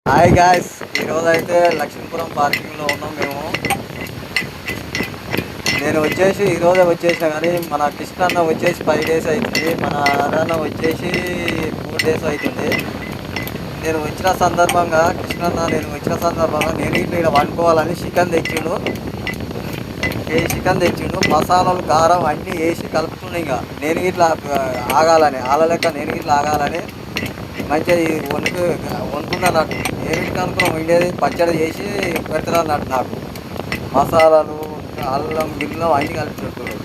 Hi guys, ఈరోజు అయితే లక్ష్మీపురం పార్కింగ్లో ఉన్నాం మేము. నేను వచ్చేసి ఈరోజే వచ్చేసిన, కానీ మన కృష్ణ అన్న వచ్చేసి 5 డేస్ అవుతుంది, మన అన్న వచ్చేసి 4 డేస్ అవుతుంది. నేను వచ్చిన సందర్భంగా నేను ఇట్లా ఇక్కడ వండుకోవాలని చికెన్ తెచ్చిండు. మసాలాలు కారం అన్నీ వేసి కలుపుతుండే. ఇంకా నేను ఇట్లా ఆగాలని నేను ఇట్లా ఆగాలని మంచిగా వండుకున్నట్టు నేను ఇంటికి అనుకున్నాం. ఉండేది పచ్చడి చేసి పెడుతున్నట్టు నాకు మసాలాలు అల్లం గిల్లం అన్నీ కలిపి పెడుతున్నాడు.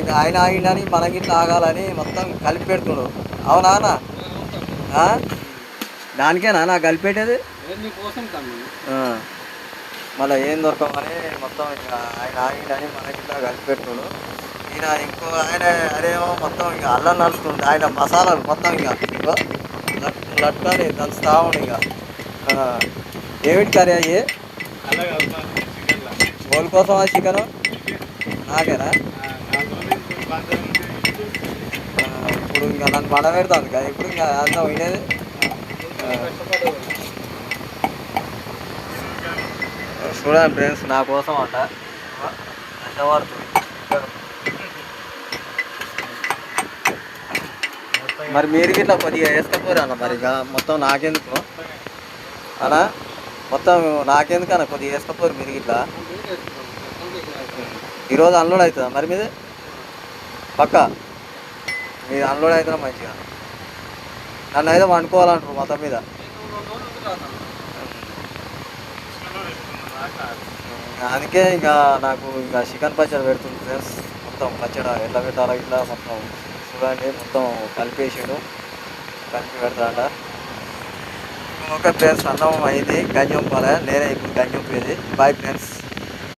ఇక ఆయన ఆగిండని మనకి ఇట్లా ఆగాలని మొత్తం కలిపి పెడుతున్నాడు. అవునా అన్న? దానికేనా నాకు కలిపెట్టేది? మళ్ళీ ఏం దొరకమని మొత్తం ఇక ఆయన ఆగిండని మనకి ఇట్లా కలిపి పెడుతున్నాడు. ఈయన ఇంకో ఆయన అదేమో మొత్తం ఇక అల్లం నడుస్తుంది. ఆయన మసాలాలు మొత్తం ఇక లట్టుకొని దంచుతా ఉండు. ఇక ఏమిటి కర్రీ అయ్యి? గోల్ కోసం చికెను నాకేనా? ఇప్పుడు ఇంకా నన్ను పండ పెడతాను కదా. ఇప్పుడు ఇంకా అంతా ఉండేది. చూడండి ఫ్రెండ్స్, నా కోసం అంట కష్టపడుతుంది. మరి మీరు ఇట్లా కొద్దిగా వేసుకపోరు అన్న. మరి ఇక మొత్తం నాకెందుకు అన్నా? మొత్తం నాకెందుకు అన్న? కొద్దిగా వేసుకపోరు మీరు ఇట్లా. ఈరోజు అన్లోడ్ అవుతుందా మరి మీది? పక్క మీది అన్లోడ్ అవుతుందా? మంచిగా నన్ను అయితే వండుకోవాలంటారు మొత్తం మీద. అందుకే ఇంకా నాకు ఇంకా చికెన్ పచ్చడి పెడుతుంది ఫ్రెండ్స్. మొత్తం పచ్చడి ఎట్లా పెట్టాలో ఇట్లా మొత్తం చూడండి. మొత్తం కలిపేసాడు, కలిపి పెడతాడ. ఓకే ఫ్రెండ్స్, అన్నం అయింది. గంజి ఒప్పుకోవాలి. నేనే ఇప్పుడు గంజి ఒప్పేది. Bye friends.